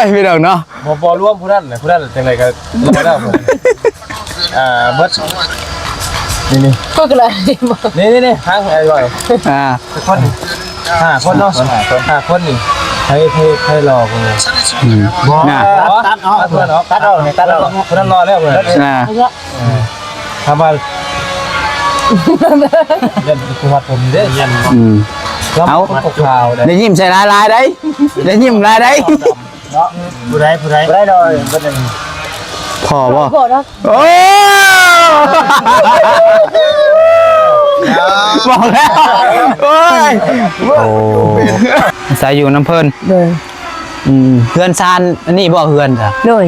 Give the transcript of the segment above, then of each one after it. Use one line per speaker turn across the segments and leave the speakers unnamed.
ยพี่น้องเนาะ
บ่ร่วมผู้นั้นจังได๋ก็รอแล้วเบิดนี่
ก็เลย
นี่ทางไอ้บ่อยคนคนเนาะ5คนนี่ให้รอกูบ่ตัดออกเพิ่นเนาะตัดออกคนนั้นรอแล้วเพิ่นถ้าว่ายันกูวัดผมเด้ยันเอาข่าว
ได้ยิ้มใส่ลายได้ได้ยิ้มลายได้
เนาะผู้ใดเลยบ่ได้
พอบ่โอ้บอกแล้วโอ้ยใส่อยู่น้ำเพิ่น
เลย
เฮือนซานอันนี้บ่เฮือนจ้ะ
เลย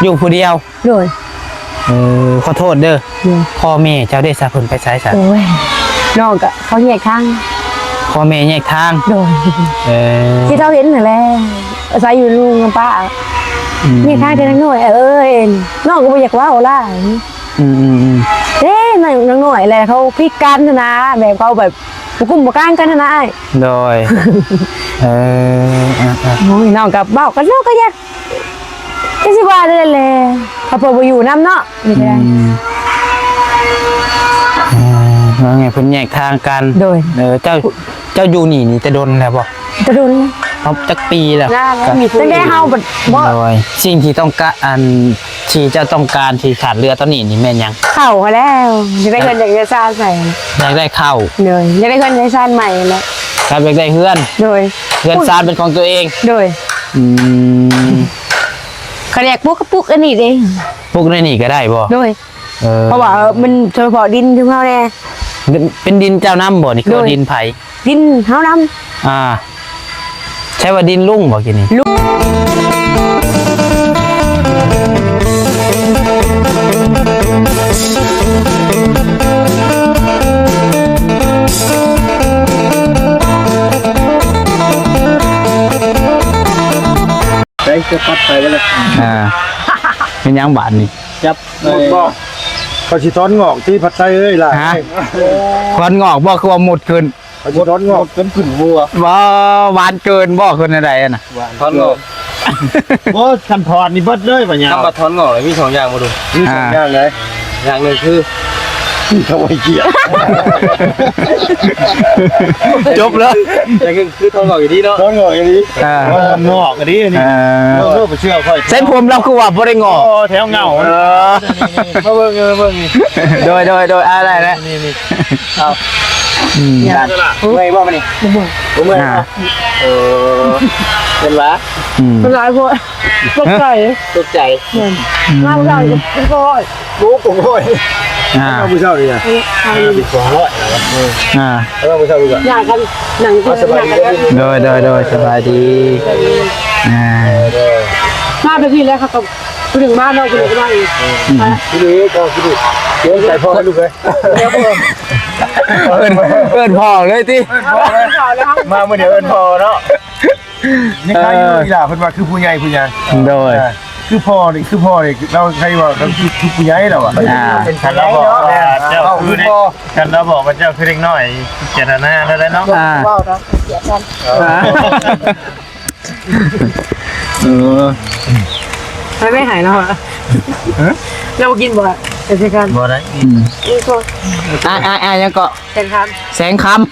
อยู่ผู้เดียว
เลย
ขอโทษเด้อพ่อแม่เจ้าได้สะเพิ่นไปใช้ซะ
โอ้ยน้องก็เขาแยกทาง
พ่อแม่แยกทาง
โดยที่เราเห็นนั่นแหละใส่อยู่ลุงป้าแยกทางแต่น้อยน้องก็บ่อยากว่าเอาล่ะน้องหน่อยอะไรเขาพิการนะแบบเขาแบบกุ้มบ่ก้างกันนะ
โดย
น้องกับเบ้ากันน้องก็อยากจะสิว่าได้เลยเขาเปิดอยู่น้ำเนาะนี่ก็ได้
ว่าไงเพิ่นแยกทางกัน
โดย
เจ้าอยู่นี่จะโดนแล้วบ่
จะโดน
เอาจักปีแล้ว
ตั้งแต่เฮาบ่
สิ่งที่ต้องการที่เจ้าต้องการที่ขาดเรือตอนนี้นี่แม่นยัง
เข้าแล้วจะได้เงินจากยาซาใส่
อยากได้เข้า
เลยจะได้เงินยาซาใหม่แล้ว
ครับอยากได้เฮือน
โดย
เฮือนซานเป็นของตัวเอง
โดยเขาเรียกปุ๊กอันนี้เอง
ปุ๊กในนี่ก็ได้บ่
โดยเพราะว่ามันเฉพาะดินของเฮาแน่
เป็นดินเจ้าน้ำบ่นี่คือดินไผ
ดินเฮาน้ำ
ใช่ว่าดินลุ่งบ่กินนี่ลุ่ง
ได้จะปัดไปแล้ว
เป็นยังบาทนี่
จับบ่เขาสิถอนงอกที่ผัดไทยเอ้ยล่ะ
ถอนงอกบ่คือว่าหมดเกิน
ถอนงอกเป็นขึ้นวัว
บ่หวานเกินบ่คนอะไรน่ะ
ถอนงอกบ่คันถอนนี่เบิดเลยบ่ยาว
คำว่าถอนงอกมี2อย่างบ่ดู
มี2อย่างเลย
อย่างนึงคือ
เขาไว้เกียร์
จบแล้ว
อย่างนึงคือถอนงอกอยู่ดีเนาะ
ถอนงอกอย่างนี้งอกอันนี้นี่เราไปเชื่อค่อย
เส้นผมเราคือว่าบ่ได้งอก
แถวเงา
มาเบิ่งนี่
โดยอะไรนะ
นี่เอา
ไม่บ่มานี่บ่มาเป็นวะ
เป็นไรพวกตกใจน้ำเราเป็นก้อย
ลูกผมก้อยเอาผู้เช่าดิอ่ะติด200แล้วผู้เช่าดูกัน
อยากกันหนังสบายดี
โดยสบายดี
มาไปที่แล้วครับไปถึงบ้านเราไปถึงบ้านอีก
ที่นี่ก็ที่นี่เดี๋ยวใส่พ่อให้ลูกเลย
เอิ้นพ่อเลยติ
มาเมื่อเดี๋ยวเอิ้นพ่อเนาะนี่ใครอยู่อีหล่าเพิ่นว่าคือผู้ใหญ่
โดย
คือพ่อนี่เราใครว่าเราคือผู้ใหญ่เราอ่ะเป็นคันเราบอกเจ้าคือพ่อคันเราบอกว่าเจ้าคือเด็กน้อยเจตนาแล้วได้เนาะ
ว้าวเนาะเสียกันไม่หายแล้วอ่ะเรากินบ่เป็นสิกัน
บ่ได้
นี่ก็
ยังก็
แสงคำ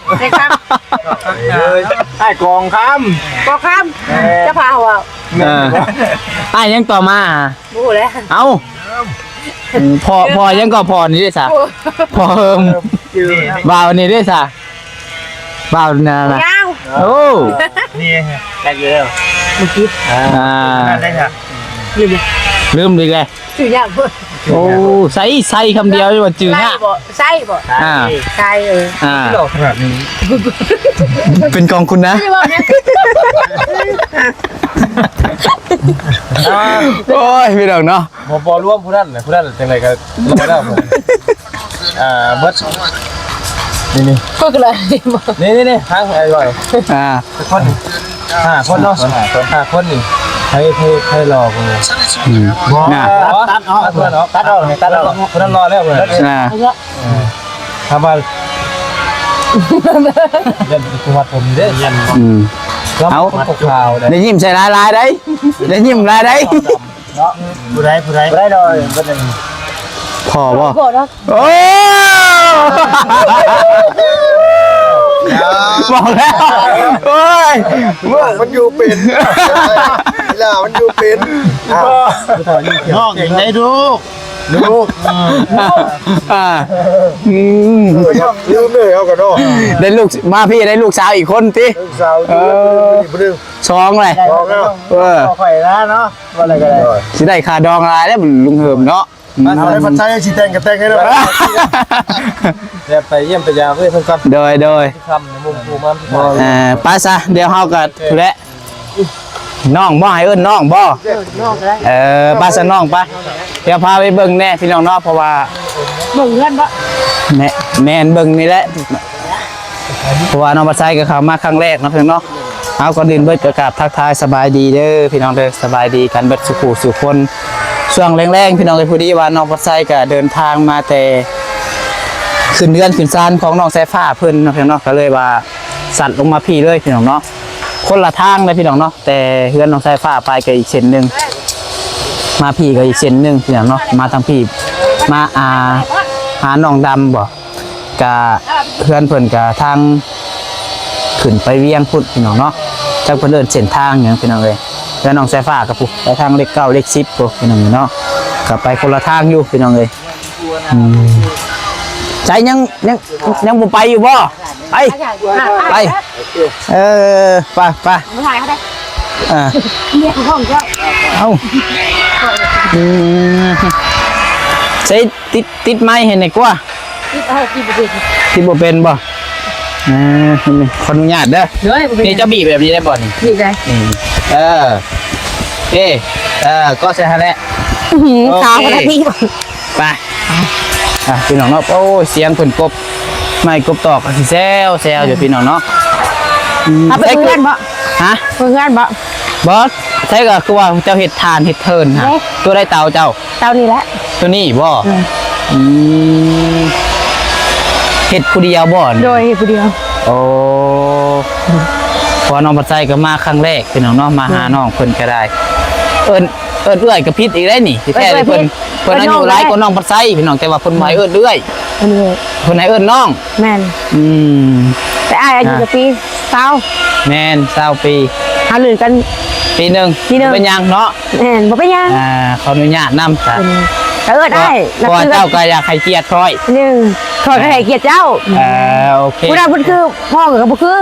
ไอ้กองค
ำจะพาหัว
ยังต่อมา
บูแล้ว
เอาพอยังก็พอนี่ด้วยซะพอบ่าวนี่ด้วยซะบ่าวนั่นน่ะโอ้
นี่ได้อยู่แล้ว
เมื่อกี้
ได้ค่ะ
ลืมเลยไง
จืดยากเพิ่น
โอ้ใส่คำเดียวว่าจืดฮะ
ใส่บ่ใส่
หลอกขนาดนี้
เป็นกองคุณนะโอ้ยพี่ดอกเนาะ
บ่ร่วมผู้นั้นจังได๋ก็รอแล้วเบิดนี่
ก็เลย
นี่ทางไอ้บ่อยคนคนเนาะคนนี่ให้รอกูตัดออกคนนั้นรอแล้วเพิ่นถ้าว่ายันกูวัดผมเด้ยัน
เอา
ข่าว
ได้ยิ้มใส่ลายได้ได้ยิ้มลายได้
เนาะผู้ใดได้ดอยก็ได้
พอบ่
โกรธแล้ว
โอ้บอกแล้วโอ้ย
มันอยู่เป็นล่ะมันอยู่เป็น
น้องอย่างไรลูก
อ่า
ลืมเลยเอากันเนาะ
ได้ลูกมาพี่ได้ลูกสาวอีกคนติ
ลูกสาวดูดึง
สองเลย
บอกแล้ว
ข่อยนะเนาะว่าอะไรก็ได้
สิได้ค่าดองลายแล้วมันลุงเหิมเนาะ
เอาให้พัดใช้ชีแตงกับแตงให้ด้วย
เดี๋ยวไปเยี่ยมไปยามเพื่อนเพิ่นก่อน
โดย
คำในมุมภูมัน
ไปซะเดี๋ยวเฮาก็ทุเละน้องบ่ให้เอิ้นน้องบ่
นอกแล้ว
ไปซะน้องไปเดี๋ยวพาไปเบิ่งแน่พี่น้องเนาะเพราะว่า
มึงเพื่อนปะ
แม่นเบิ่งนี่แหละเพราะว่าน้องปัดไซก็เข้ามาครั้งแรกเนาะพี่น้องเนาะเอาก่อนอื่นเบิดก็กราบทักทายสบายดีเด้อพี่น้องเด้อสบายดีกันเบิดสุขสุขคนช่วงแรงๆพี่น้องเอ้ยพอดีว่าน้องปัดไซก็เดินทางมาแต่ขึ้นเดือนขึ้นซานของน้องสายฟ้าเพิ่นเนาะพี่น้องเนาะก็เลยว่าสั่นลงมาพี่เลยพี่น้องเนาะคนละทางเลยพี่น้องเนาะแต่เฮือนน้องสายฟ้าไปก็อีกเส้นหนึงมาพี่ก็อีกเส้นหนึงพี่น้องเนาะมาทางพี่มาหาน้องดำบ่กะเพื่อนเพิ่นกะทางขึ้นไปเวียงพุทธพี่น้องเนาะจักเพิ่นเดินเส้นทางหยังพี่น้องเอ้ยแล้วน้องสายฟ้ากับผู้ไปทางเลข9เลข10ผู้พี่น้องเนาะก็ไปคนละทางอยู่พี่น้องเอ้ยใจยังบ่ไปอยู่บ่ไปไปไป
มาถ่ายเขาได้
เ
เรียกห้องเจ้า
อ้าใช้ติดไม้เห็นไหนกว่า
ที่ประเทศ
ที่บ่เป็นบ่ขออนุญาตเด้อ
เฮ้ยประเท
นี่
ศ
จะบีบแบบนี้ได้บ่นี่
นี่ไง
เออก็ใช่ฮะแหละ
สาวคนนี้
ไปพี่น้องเนาะโอ้เสียงเพิ่นกบไม่กบตอกสิแซวอยู่พี่น้องเนาะ
เอาไปเพื่อนบ่
ฮะ
เพื่อนบ่
บอสใช่ก็คือว่าเจ้าเห็ดทานเห็ดเทินฮะตัวได้เตาเจ้า
เจ้านี่แหละ
ตัวนี้บ่เห็ดผู้เดียวบ่นี่
โดยผู้เดียว
โอ้พอน้องปัจจัยก็มาครั้งแรกเป็นน้องมาหาน้องเพิ่นก็ได้เอิ้นเอื้อยกับพิษอีกได้นี่ที่แท้เลยเพิ่นอายุหลายกว่าน้องปัจจัยพี่น้องแต่ว่าเพิ่นหมายเอิ้นเอื้อย
อันนี้
เพิ่นให้เอิ้นน้อง
แม่นแต่อ้ายอายุกี่ปีสาว
แม่น20 ปี
หาลือกัน
ปีหนึงเป็นยังเนาะ
แม่นบ่เป็นยัง
ขออนุญาตนำจ้ะ
ได้
เพราะว่าเจ้าก็อยากให้เกียรติค่อย
หนึ่งขอให้เกียรติเจ้า
โอเค
ผู้ใดผู้คือพ่อกับผู้คือ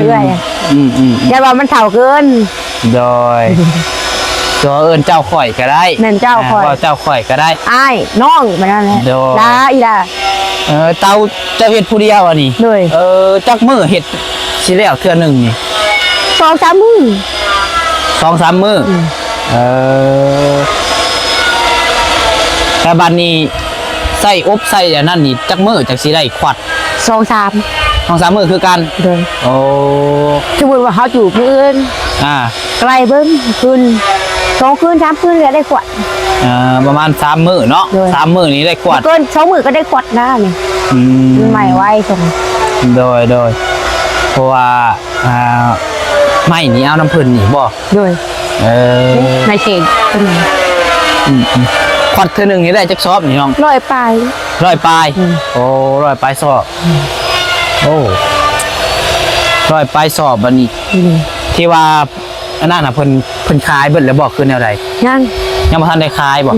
เรื่อยๆอย่าว่ามันเฒ่าเกิน
โดยตัวเอิญเจ้าข่อยก็ได้
แม่นเจ้าข่อย
ว่าเจ้าข่อยก็ได้
อ้ายน้องมานั่นแหละ
โดย
ลาอีลา
เตาเจ้าเห็ดผู้เดียวอ่ะนี่
โดย
จักมือเห็ดสิแล้วเทื่อหนึ่งนี่
2-3 มื้อ
2-3 มื้อแต่บัดนี้ใส่อบใส่อย่างนั้นนี่จักมือจักสิได้ขวัด
2-3
2-3 มื้อคือกัน
โดย
โอ้
สมมุติว่าเฮาอยู่มื้ออื่น ไกลเบิ่งคืน2 คืน 3 คืนก็ได้ขวด
ประมาณ3 มื้อเนาะ
โดย
3 มื้อนี้ได้ขวัด
เกิน2 มื้อก็ได้ขวดนะนี่มันใหม่ไว้ส่ง
โดยเพราะว่าไม่นี่เอาน้ำพึ่นนี่บ่
โดย ในเขตเป็นไง
ขวัดเทื่อหนึงนี่ได้จักซอบนี่น้อง
ร้อยปลาย
100 ปลายโอ้100 ปลายซอบโอ้100 ปลายซอบบัดนี้ที่ว่าอันนั้นน่ะเพิ่นขายเบิดแล้วบ่คือแนวใด
ยัง
บ่ทันได้ขายบ่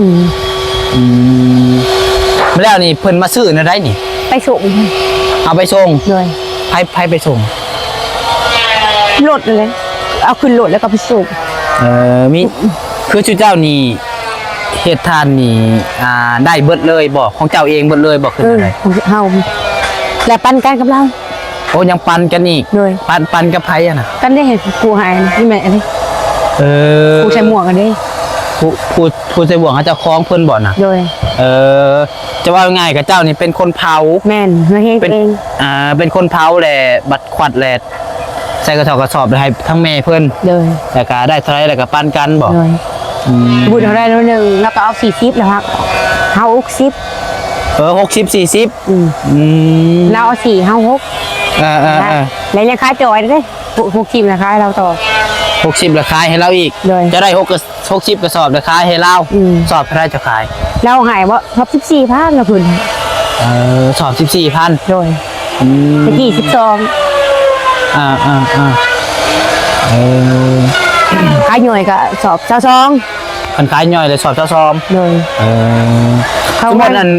มาแล้วนี่เพิ่นมาซื้อแนวใดนี่
ไปส่ง
เอาไปส่ง
โดย
ไผไปส่ง
รถเลยเอาขึ้นรถแล้วก็ไปส่ง
มีคือจุเจ้านี่เฮ็ดทานนี่ได้เบิดเลยบ่ของเจ้าเองเบิดเลยบ่คืออะไร
ของเฮาแล้วปันกันกับเรา
โอ้ยังปันกันอีก
โดย
ปันกับไผอ่ะน่ะ
กันได้เห็นกูหายนี่แม่อันนี้กูใช้หมวกกันดิ
ผู้ใส่บ่วงเขาเจ้าของเพิ่นบ่น่ะ
โดย
จะว่าง่ายกับเจ้านี่เป็นคนเผา
แม่นมาเฮ็ด
เป็น
เอง
เป็นคนเผาแหละบัดขวัดแหละใส่กระสอบให้ทั้งแม่เพิ่น
โดย
แล้วก็ได้เท่าไหร่แล้วก็ปันกันบ่
โดยบุญเท่าไรแล้วนึงแล้วก็เอา40แล้วครับเฮา60
60 40
เราเอา4เฮา6แล้วยังขายจอยเด้ พวกทีมนะคะเราต่อ
60ราคายให้เราอีก
เลย
จะได้60กระสอบราคายให้เรา สอบเท่าไหร่จะขาย
เราหายว่าท็อป14พันละคุณ
สอบ 14,000
โดยตะกี้12ขายหน่วยก็สอบ22
คันขายย่อยเลยสอบเจ้าซอม
เลย
สมมตินั้น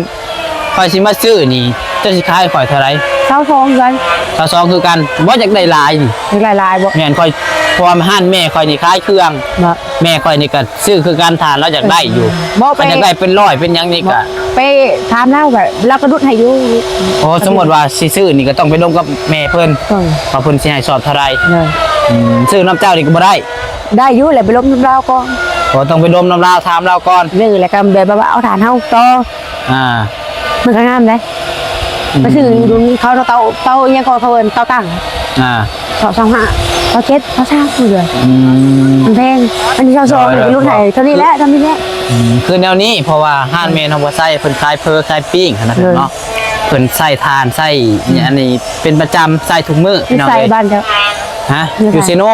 ข่อยสิมาซื้อนี่เจะสิขายข่อยเท่าไหร่
22กัน
เจ้าซองคือกันบ่อยากได้หลายนี่
หลายๆบ่
แม่นข่อยเพราะว่าห้านแม่ข่อยนี่ขายเครื่อง
บ่
แม่ข่อยนี่ก็ซื้อคือการทานแล้วอยากได้อยู่
บ่ไป
มันอยากได้เป็นร้อยเป็นหยังนี่ก็
ไปถามเล่าแบบเราก็ดุดให้อยู่
โอ้สมมติว่าสิซื้อนี่ก็ต้องไปลงกับแม่เพิ่น
ก่อน
ว่าเพิ่นสิให้สอบเท่าไหร่
เลย
ซื้อน้ำเจ้านี่ก็บ่ได้
ได้อยู่แหละไปล้มน้ำเราก่อน
ก็ต้องไปดมน้ำลาวถามเราก่อน
นี่แหละก็แบบว่าเอาฐานเฮาต่อ
อ่า
มันก็งามเลยไปซื้อดูเขาเตายังก็เขาเอิ้นเตาตั้ง
อ่า
เตา25เตา7เตา3เลย
อืม
มันแพงอันนี้ชอบรุ่นไหนเท่านี้แหละ
คือแนวนี้เพราะว่าห้านเมนเฮาบ่ใส่เพิ่นขายเพอขายปิ้งขนาดนั้นเนาะเพิ่นใส่ทานใส่อันนี้เป็นประจำใส่ทุกมื้อพี่น้อง
ใส่
เอ้ย
บ้านจะ
ฮะอยู่ซิโน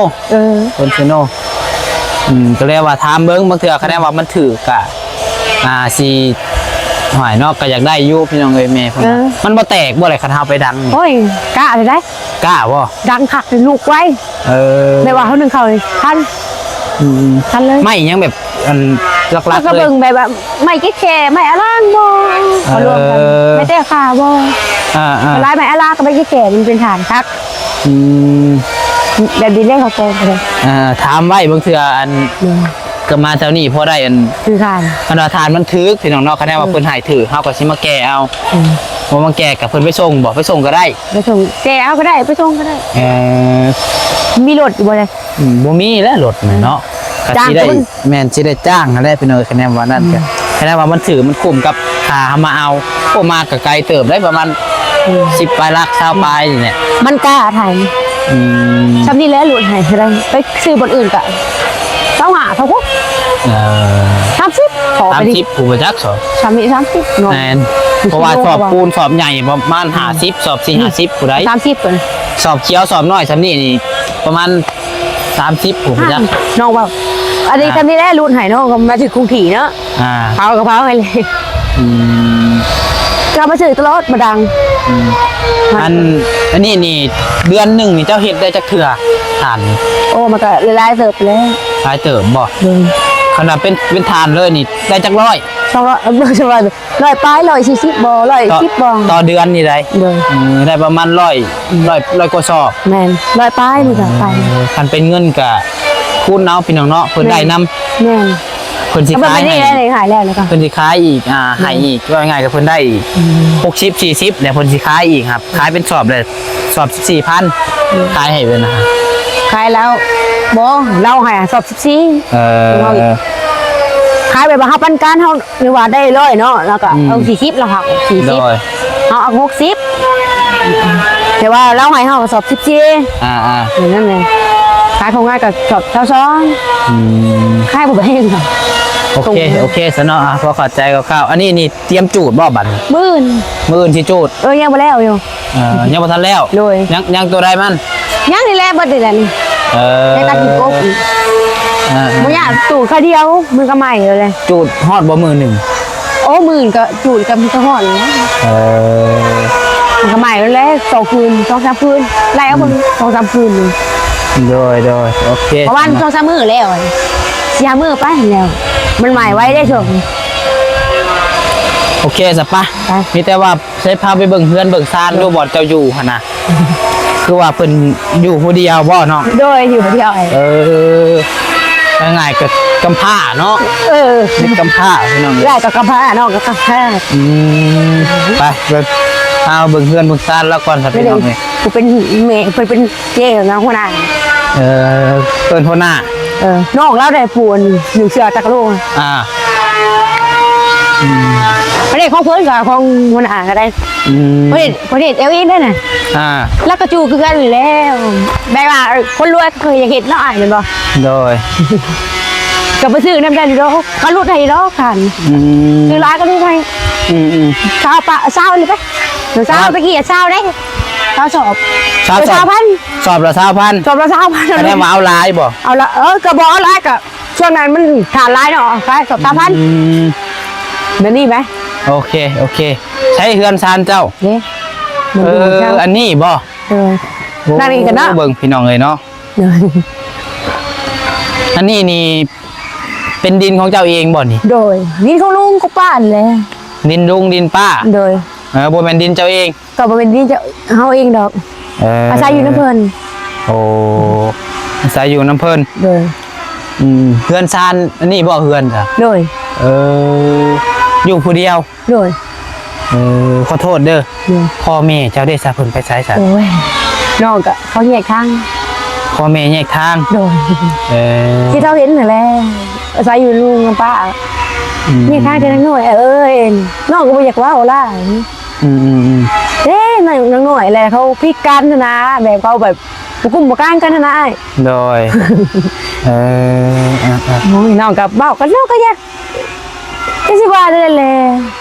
คนซิโนก็เรียกว่าถามเบิ่งบางเทื่อคะแนนว่ามันถือกะสิหอยเนาะก็อยากได้อยู่พี่น้องเอ้ยแม่เพิ่นว่ามันบ่แตกบ่อะไรคันเฮาไปดังนี่
โอ้ยกล้าเลยได้
กล้าบ่
ดังคักลูกไว้ ไม่ว่าเขาหนึ่งเขาเลยทันเลย
ไม่ยังแบบอันลัก
ก็
ๆเล
เบิ่
ย
งแบบไม่แค่ไม่อล่างบ่เขารวมกันไม่แต่ขาบ่
อ่า
ลายไม่อล่างก็ไม่แค่มันเป็นฐานคัก
อืม
แบบดีเล่เขาโกงเลย
ถามไว้บางเทื่ออันก็มาแถวนี้พอได้อัน
คือฐาน
อันว่าทานมันถือพี่น้องเนาะคะแนนว่าเพิ่นให้ถือเฮาก็สิมาแก้เอาบ่มาแก้กับเพิ่นไปส่งบ่ไปส่งก็ได้
ไปส่งแกเอาก็ได้ไปส่งก็ได้ มีรถอยู่บ่เลย
บ่มีแล้วรถนี่เนาะก็สิได้
จ้างเพิ่น
แม่นสิได้จ้างนั่นแหละพี่น้องคะแนนว่านั่นก็คะแนนว่ามันถือมันคุ้มกับค่าเอามาเอาโอ้มาก็ไกลเติบได้ประมาณ10ปลายลัก20ปลายนี่แหละ
มันกล้าถ่าย
อืม
ทำนี่แล้วหลุดหายอะไรไปซื้อบนอื่นกะต้องหาเขาพวก30ขอไปดิ
30ผู้บ่จักสอบ
30เนาะ
แม่นเพราะว่าสอบปูนสอบใหญ่ประมาณ50สอบ4 50ผู้ใด
30เพิ่น
สอบเขียวสอบน้อยซำนี้นี่ประมาณ30ผู้บ่จัก
น้องว่าอันนี้ทำนี่แล้วหลุดหายน้องก็มาถึงกรุงถีเนาะ เผากระเพราให้เลย
อืม
ก็มาซื้อตลอดมาดัง
อันนี้นี่เดือนหนึ่งนี่เจ้าเฮ็ดได้จักเทื่อทานนี่
โอ้มันก็ละลายเสิร์ฟไปแล้ว
หลายเติบบ่ขนาดเป็นทานเลยนี่ได้จักร้อย
200บ่ใช่ร้อยปลาย140บ่110บ่
ต่อเดือนนี่ได้
เลย
ได้ประมาณ100กว่าซอบ
แม่นร้อยปลายนี่ก็ไป
คันเป็นเงินก็คูณเอาพี่น้องเนาะเพิ่นได้นํ
แม่น
เพิ่นสิ
ก็บ่
ขาย
ได้
ให้
ได้ขายแล้วแล้วก็
เพิ่นสิขายอีกให้อีกว่าง่ายๆก็เพิ่นได้60 40แล้วเพิ่นสิขายอีกครับขายเป็นสอบเลยสอบ 14,000ขายให้เพิ่นนะ
ขายแล้วบ่เราให้สอบ14ขายไปบ่เฮาปันการเฮาหรือว่าได้100เนาะแล้วก็เอา40แล้วหัก
โดย
40เฮาเอา60แต่ว่าเราให้เฮาสอบ14 อย่างนั้นเลยขายของง่ายกับจบเท่าซ้อนขายผมไปเองค่ะ
โอเคซะเนาะพอเข้าใจคร่าวๆอันนี้นี่เตรียมจูดบ่บัดนี้
มื่น
มื้ออื่นสิจูด
ยังไปแล้วอยู่
ยังบ่ทันแล้ว
โดย
ยังตัวใดมัน
ยังนี่แหละเบิดนี่แหละนี่ในการกินกบอีกบ่อยากตูดข้าวเดียวมือก็ใหม่เลย
จูดฮอดบ่มื้อหนึง
โอ้มื่นก็จูดกับมือก็ห่อนนะมันก็ใหม่เลย2 คืน 2-3 คืนไล่เอาบน2-3 คืน
โดยโอเค
เพราะว่า2-3 มื้อแล้ว4-5 มื้อไปแล้วมันใหม่ไว้ได้ช่วง
โอเคซะปะ
ไป
มีแต่ว่าใช้พาไปเบิ่งเฮือนเบิ่งซานดูบ่อนเจ้าอยู่หั่นน่ะคือว่าเพิ่นอยู่ผู้เดียวบ่เนาะ
โดยอยู่เดียว
ง่ายๆก็กำพร้าเนาะเป็นกำพร้าพี่น้อง
ได้กับกระเพาะน้องกับกระเพาะ
ไปเอาเบิ่งเฮือนเบิ่งซานแล้วก่อนครับ
ไม่
พี่
ได้
น้องนี่
กูเป็นเมย์เป็นเจ๊ของน้องหัวหน้า
เพิ่นหัวหน้า
น้องเราได้ปูนอยู่เสือตะกโล ประเด็นของเพื่อนกับของหัวหน้าก็ได้ประเด็นเอลเองได้น่ะแล้วก็จูคือกันแล้วแบบว่าคนรวยเคยอยากเห็นน้องอ่านเลยบ่
โดย
กับไปซื้อน้ำได้ดีดอกก็รุดให้ดอกกันคือร้านก็รุดให้เช้าปะเช้าเลยไปเช้าตะกี้เช้าได้ ถ้าสอบ
สอบ
1,000
สอบละ
สอบละ
1,000อันนี้มาเอาลายบ่
เอาละกระบอกละกับช่วงนั้นมันขาดลายเนาะขายสอบ3,000เดี๋ยวนี้ไหม
โอเคใช้เฮือนซานเจ้า
นี่มันดูเจ้า
อันนี้บ่
นั่นนี่กันเนาะ
เบิ่งพี่น้องเลยเนาะอันนี้นี่เป็นดินของเจ้าเองบ่นี่
โดยนี่เขาลุงก็ป้านเลย
ดินลุงดินป้า
โดย
บ่แม่นดินเจ้าเอง
ก็บ่เป็นนี่จะเฮาเองดอกอาศัยอยู่น้ำเพิ่น
โอ้อาศัยอยู่น้ำเพิ่น
โดย
เฮือนซานอันนี้บ่เฮือนจ้ะ
โดย
อยู่ผู้เดียว
โดย
ขอโทษเด้อ
โดย
พ่อแม่เจ้าได้สาเพิ่นไปไสซะ
โอ้ยน้องก็เขาแยกทาง
พ่อแม่แยกทาง
โดยที่เขาเห็นนั่นแหละอาศัยอยู่ลุงกับป้านี่ทางแต่น้อยเอ้ยน้องก็บ่อยากว่าเอาล่ะเด้น้อยแหละเขาพิการนะแบบเขาแบบบ่กุ้มบ่กลางกันนะอ้าย
โดย
โอ้ยน้องกับเบ้ากันน้องก็อยากจะสิว่าได้แหละ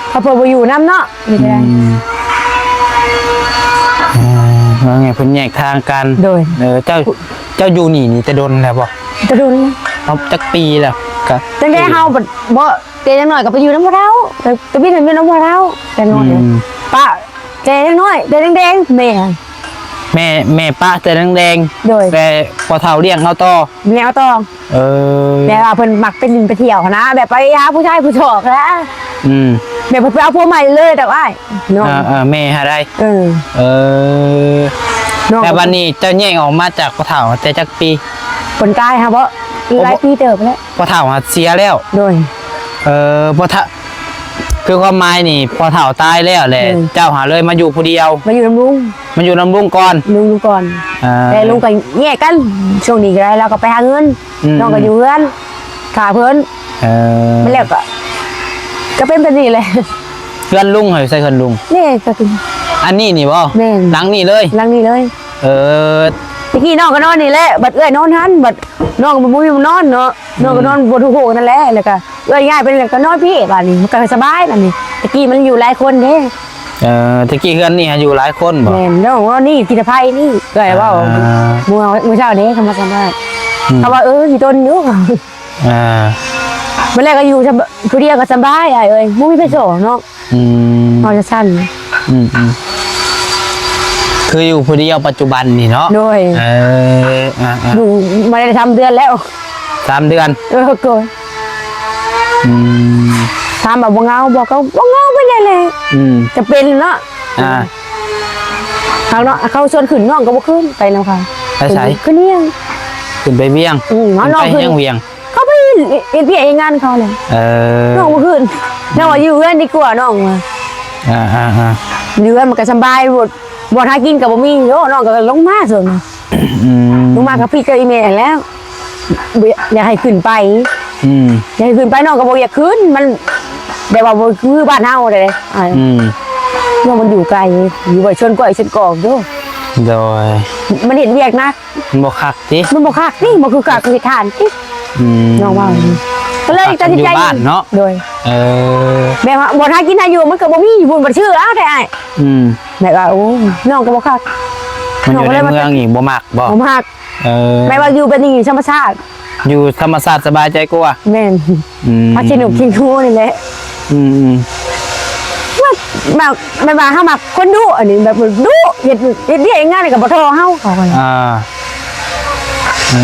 เขาเพิ่นบ่อยู่นำเนาะนี่ก็ได้
ว่าไงเพิ่นแยกทางกัน
โดย
เจ้าอยู่นี่จะโดนแล้วบ่
จะดุน
เอาจักปีแล้วก็
ตั้งแต่เฮาบ่เตจังน้อยก็ไปอยู่นำบ่เฒ่าแต่พี่นั่นเป็นนำบ่เฒ่าแต่น้อยป้าแต่จังน้อยแต่แดงๆแม่
ป้าแต่แดง
โดย
แต่พอเฒ่าเลี้ยงเอาต่อ
แนวต่อ แม่ว่าเพิ่นมักเป็นไปเที่ยวนะแบบไปหาผู้ชายผู้ชอกนะแบบเพิ่นไปเอาผัวใหม่เลยแต่ว่าน้อง
แม่หาได้
น้อง
แต่วันนี้เจ้าแยกออกมาจากพอเฒ่าแต่จักปี
เพิ่นตายค่ะบ่หลายปีเติบแล้ว
พอเฒ่าเสียแล้ว
โดย
พอเฒ่าคือความหมายนี่พอเฒ่าตายแล้วแหละเจ้าหาเลยมาอยู่ผู้เดียว
มาอยู่นำลุง
มันอยู่นำลุงก่อน
ลุงดูก่อนแต่ลุงก็แยกกันช่วงนี้ก็ได้แล้วก็ไปหาเงินน้องก็อยู่เพื่อนขาเพิ่นมันแล้วก็เป็นแบบนี้แหละ
เพื่อนลุงเหรอใส่เพื่อนลุง
นี่ก็คือ
อันนี้นี่บ่
แม่น
หลังนี่เลย
หลังนี้เลย ตะกี้น้องก็นอนนี่แหละบัดเอ้ยนอนหันบัดน้องก็บ่มีนอนเนาะน้องก็นอนบนโถนั่นแหละแล้วก็เอ้ยง่ายเป็นก็นอนพี่บัดนี้มันก็สบายบัดนี้ตะกี้มันอยู่หลายคนเด้
ตะกี้เพื่อนนี่อยู่หลายคนบ่
แม่นน้องว่านี่กินไผนี่เอ้ยว่ามื้อเช้านี้เขามากันได้เขาว่าสิต้นอยู่มื้อแรกก็อยู่ผู้เดียวก็สบายเอ้ยบ่มีไผโสเนาะเอาจะสั้น
คืออยู่ผู้เดียวปัจจุบันนี่เนาะ
โดยอยู่มาได้ทำเดือนแล้ว
3 เดือน
เกินทำแบบบ่เงาบอกก็บ่เงาไปเลยเลยจะเป็นเนาะเขาเนาะเขาชวนขึ้นน้องก็บ่ขึ้นไปนำเขา
ไปไส
ขึ้นเนียง
ขึ้นไปเวียง
น้อง
ไป
ขึ้น
ยังเวียง
เขาไปเอ็นพีเองานเขาเลยน้องบ่ขึ้นน้องว่าอยู่เรือนดีกว่าน้องว่าอยู่เรือนมันก็สบายบ่หากินก็บ่มีโอ้น้องก็ลงมาส่วนลงมากับพี่กับอีเมลแล้วอยากให้ขึ้นไปอยากให้ขึ้นไปน้องก็บอกอยากขึ้นมันแบบว่าคือบ้านเฮาเลยน้องมันอยู่ไกลอยู่ไว้ชนก้อยชนกอกด้วย
โดย
มันเห็นเวียกนะ
บ่คักติ
มันบอกคักนี่มันคือกากคือทานที่น้องว่าก็เลยตัดสินใจ
บ้านเนาะ
โดยแบบว่าบ่หากินหาอยู่มันก็บ่มีบุญบ่ชื่ออ้าวได้แบบว่าโอ้น้องก็บ่คัก
มันอยู่ในเมืองอีกบ่มักบ่
บ่มักแบบว่าอยู่เป็นธรรมชาติ
อยู่ธรรมชาติสบายใจกว่า
แม่นพักสนุกกินคู่นี่แหละแบบเฮามักคนดุอันนี้แบบดุเฮ็ดเรียกงานกับบ่ทอเฮาเขาว่า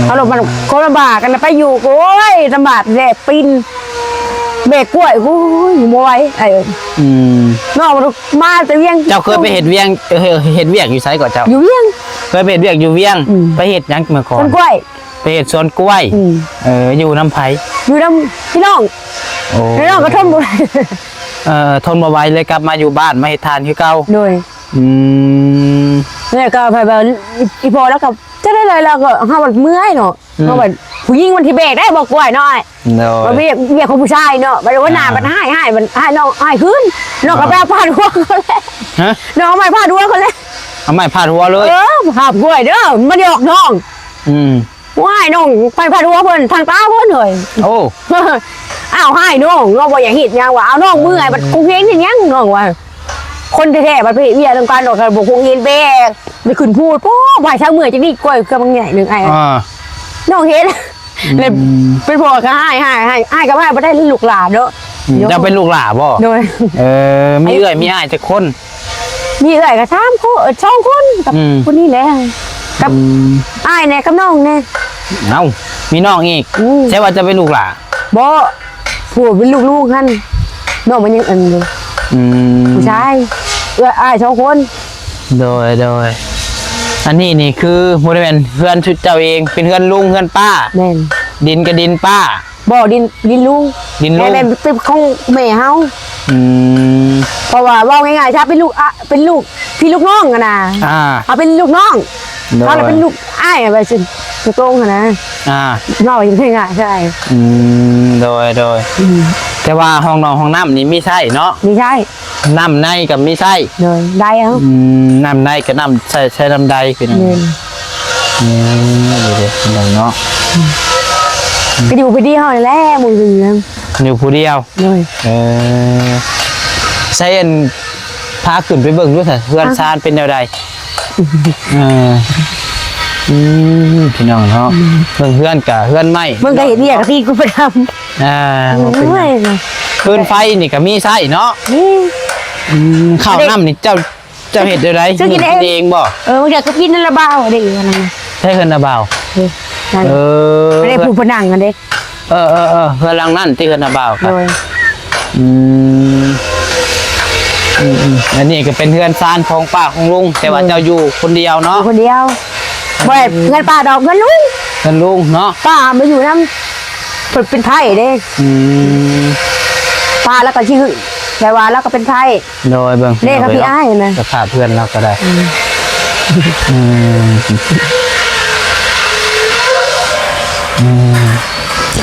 เอาลงมันคนลำบากกันไปอยู่โอ้ยลำบากแดดปินเบกกล้วยโอ้ยบ่ไหวน้องมาแต่เวียง
เจ้าเคยไปเฮ็ดเวียงเฮ็ดเวียงอยู่ไสก่อนเจ้า
อยู่เวียง
เคยไปเฮ็ดเวียงอยู่เวียงไปเฮ็ดหยังเมื่อก่อน
ต้นกล้วย
ไปเฮ็ดสวนกล้วยอยู่น้ำไผ
อยู่นำพี่น้องพี่น้องก็ทนบ่
ทนบ่ไหวเลยกลับมาอยู่บ้านมาเฮ็ดทานคือเก่า
โดยแล้วก็แบบอีพอแล้วก็จะได้เลยแล้วก็เฮาแบบเมื่อยเนาะเฮาแบบผู้หญิงมันที่เบรกได้บ่กล้วยน้อยมันเรียกของผู้ชายเนาะบ่ได้ว่าหน้ามันให้มันให้น้องให้ขึ้นน้องก็ไปพาดหัวเขาแล้วน้องไม่พาดหัวเขาแล้ว
เอาไม้พาดหัวเลย
พาดกล้วยเด้อมันหยอกน้องว่าให้น้องไปพาดหัวเพิ่นทางตาเพิ่นเลย
โอ้
อ้าวให้น้องบ่อยากเฮ็ดหยังว่าเอาน้องเมื่อยบัดกูเฮ็ดหยังน้องว่า คนแท้ๆมันไปเวียเรื่องการดอกกันบอกคงเห็นแบกไม่ขึ้นพูดโอ้บ่ายเช้าเมื่อยจังนี่ก้อยกำลังใหญ่หนึ่งไอ้
อ่า
น้องเห็นเลยเป็นพ่อก็ให้กับให้บ่ได้ลูกหลานเนาะ
จะเป็นลูกหลาบ่
โดย
มีเอื้อยมีอ้ายจักคน
มีเอ้ยก็3คน2คนกับคนนี้แหละกับอ้ายแน่กับน้องแน่
เอ้ามีน้องอีกใช่ว่าจะเป็นลูกหลา
บ่ผัวเป็นลูกๆคั่นน้องมันยังอันอยู่ผู้ชายอ้าย2คน
โดยอันนี้นี่คือบ่ได้เป็นเพื่อนชุดเจ้าเองเป็นเพื่อนลุงเพื่อนป้า
แม่น
ดินกับดินป้า
บ่ดินลุง
ดินลุง
แม่เป็นของแม่เฮา
อืม
เพราะว่าเว้าง่ายๆถ้าเป็นลูกพี่ลูกน้องกันนะ เอาเป็นลูกน้อง
โดย
เขาเป็นลูกอ้ายไปสิถูกต้องกันนะ นอกยังง่ายใช่
โดยแต่ว่าห้องนอนห้องน้ำนี่มีไส้เนาะ
ไม่ใช่
น้ำในกับมีไส้
เลยได้เอา
น้ำในกับน้ำใช้น้ำใดเป็น
เงิน
ดูดิเป็นเนาะ
ก็อยู่ไปที่ห้องนี่แหละมึงเรื่อง
อยู่ผู้เดียว
เลย
ใช้อันพาขึ้นไปเบิ่งด้วยเถอะเพื่อนซานเป็นแนวใดพี่น้องเนาะเบิ่งเพื่อนกับเพื่อนไม่
มึงก็เห็นเนี่ยที่กูไปท
มันเป็น
ำไม่
พื้นไฟนี่ก็มีไส้เนาะ
นี่
ข้าวน้ำนี่เจ้าเห็ดอะไร
ซื้อกินเอง
เองบ่
มึงอยากก็กินนั่นละเบ้าเด็กอะไรนะ
ใช่เพื่อนนะบ่าว
ไม่ได้ผูกผนังกันเด็ก
เพื่อนหลังนั่นที่เพื่อนนะบ่าวครับ
โดย
อันนี้ก็เป็นเพื่อนซานของป้าของลุงแต่ว่าเจ้าอยู่คนเดียวเนาะ
คนเดียวบ่ได้เงินป้าดอกเงินลุง
เพื่อนลุงเนาะ
ป้ามาอยู่น้ำเป็นไพ่เด็กป้าแล้วก็ชื่อแต่ว่าแล้วก็เป็นไพ่
โดยเบิ่ง
เลขกับพี่อ้ายนะ
สภาพเพื่อนเราก็ได้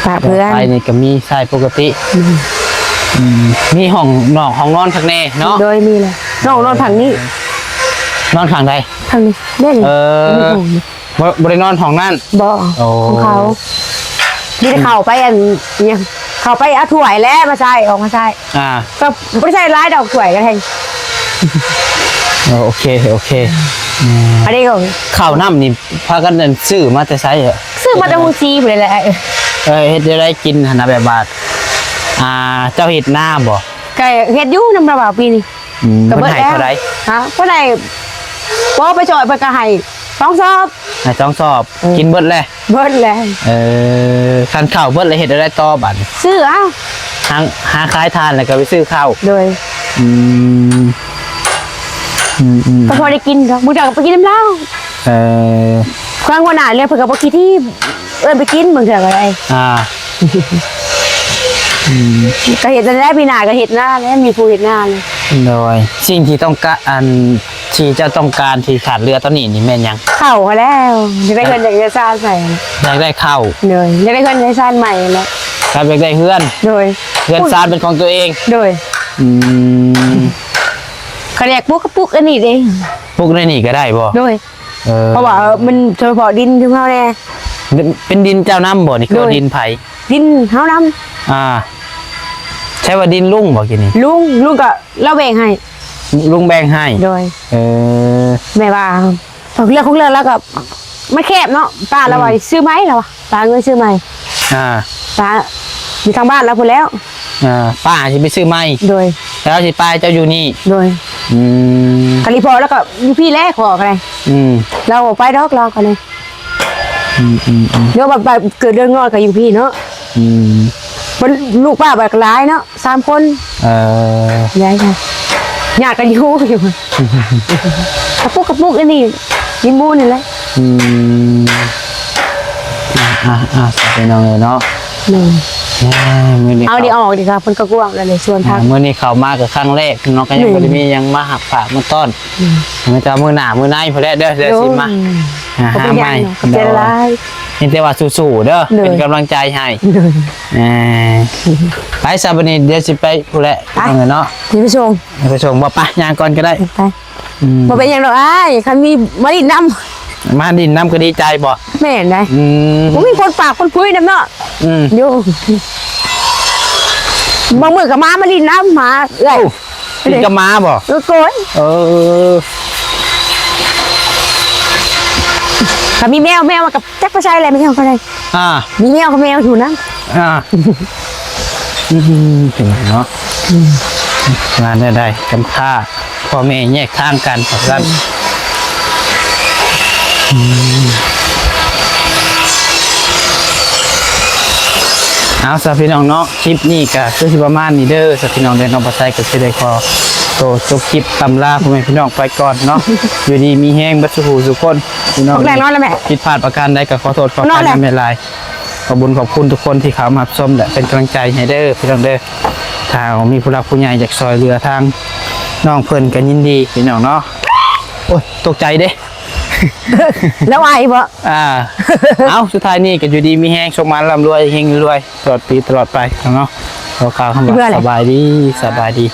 ฝากเพื่อน
ไฟนี่ก็มีไส้ปกติมีห้องนอนข้างในเนาะ
โดยมีเลยน้องนอนผังนี้
นอนข้างใด
ผังนี้เล่น
บริโนอนห้องนั่น
บ่
โอ้
ของเขาที่ได้เข้าไปอันเนี่ยเข้าไปเอาถ้วยแล้วมาใส่ออกมาใส่ก็ไม่ใช่ร้ายดอกถ้วยกันแทน
โอเค
อันนี้ก็
ข้าวน้ำนี่พากันเดินซื้อมาแต่ไซเหรอ
ซื้อมาจากฮูซีไปเลยแหละ
เฮ็ดได้กินหั่นนะแบบบาทเจ้าเฮ็ดหน้าบ่
ไก่เฮ็ดอยู่น้ำระบาปีนี้
เพิ่นให้เท่าใด
ฮะเพิ่นให้บ่ไปจ่อยเพิ่นก็ให้2 ซอบ
ให้ต้องสอบกินเบิดเลย
เบิดแล้ว
คันข้าวเบิดเลยเฮ็ดได้ต่อบัด
ซื้อเอา
หาขายทานแล้วก็ไปซื้อข้าว
โดยก็พอได้กินก็มื้อเดียวก็ไปกินน้ำเหล้าครั้งวันหน้าเลยเพิ่นก็บ่คิดที่ไปกินมื้อเดียวก็ได้ ก็เห็ดแล้วพี่นาก็เห็ดหน้าแล้วมีผู้เห็ดหน้าเลย
โดยสิ่งที่ต้องการที่เจ้าต้องการที่ขาดเรือตอนนี้นี่แม่นยัง
เข่าเขาแล้วจะได้เงินจากเงินซ่านใส่
อยากได้ข้าว
เลยจะได้เงินในซ่านใหม่แล้ว
ครับอยากได้เฮือน
โดย
เฮือนซานเป็นของตัวเอง
โดยเขาเรียกปุ๊กปุ๊กอันนี้เอง
พวกนี้นี่ก็ได้บ่
โดยเพราะว่ามันเฉพาะดินที่เขาแน่
เป็นดินเจ้าน้ำบ่นี่คือดินไผ่
ดินเขาน
ใช่ว่าดินลุงบ่กินนี่
ำลุงก็เล่าแบ่งให้
ลุงแบ่งให้
โดย
เออ
แม่ว่าพอเรื่องของเรื่องแล้วก็ไม่แคบเนาะป้าเราว่าซื้อไหมเราป้าเงินซื้อไหม ป้าอยู่ทางบ้านแล้วพูดแล้ว
ป้าสิไปซื้อไม้
โดย
แล้วสิป้าเจ้าอยู่นี่
โดยคาริพอแล้วก็อยู่พี่แรกขอกันเลยเราไปดอกเรากันเลยเดี๋ยวแบบเกิดเรื่องงอดกับอยู่พี่เนาะลูกป้าแบบร้ายเนาะ3 คนย้ายค่ะอยากกันอยู่กระปุกอันนี้ยิมูนี่แหละ
ไปน้องเลยเนาะ
เอาดีออกดีครับเพิ่นก็กว้างแล้วเลยชวนพัก
เมื่อนี้เขามากับครั้งแรกน้องก็ยังไม่ได้มียังมาหักฝากมาต้อนมันจะมือหนามือในพอแล้วเด้อสิมาหาใหม่
เจราย
เห็นแต่ว่าสู้ๆเด้อเป็นกำลังใจให้ไปซาบันนี้เดี๋ยวสิไปผู้แหละเนาะ
นี่ผู้ชม
ไปชมว่าปะยางก่อนก็ได้
ไปบ่เป็นอย่างหรอกอ้ายคันมีมาดินน้
มาดินน้ำก็ดีใจบ่
ำแม่นได้ผมมีคนปากคนพุ้ยน้ำเนาะอยู่บางมื้อก็มาดินน้ำหมาเอ้ย
กินกับม้าบ่
โกย
เออ
ถ้ามีแมวมากับจักรชัยอะไรไม่ใช่ของใคร
อ่า
มีแมวกับแมวอยู่นะ
อ่าถึงเนาะงานได้ๆกำค่าพ่อแม่แยกทางกันครับท่านเอาสำหรับพี่น้องเนาะคลิปนี้ก็คือสิประมาณนี้เด้อสำหรับพี่น้องเดินน้องปัสไซก็สิได้ขอโตจบคลิปตำลาพ่อแม่พี่น้องไปก่อนเนาะ อยู่ดีมีแห้งบัดสุขสุขคนพี่น้อง
แรงนอนแล้วแม่
ผิดพลาดประการใดก็ขอโทษขออภั
นอน
ย
แล้ว
ไม่เป็นไรขอบคุญขอบคุณทุกคนที่เข้ามารับชมและเป็นกำลังใจให้เด้อพี่น้องเด้อถ้ามีผู้รักผู้ใหญ่อยากซอยเรือทางน้องเพิ่นกันยินดีพี่น้องเนาะโอ้ยตกใจเด้
แล้วไอ้บ่
เอาสุดท้ายนี่ก็อยู่ดีมีแห้งชกมันร่ำรวยเฮงรวยตลอดปีตลอดไปเนาะขอข่าวคำว่าสบายดี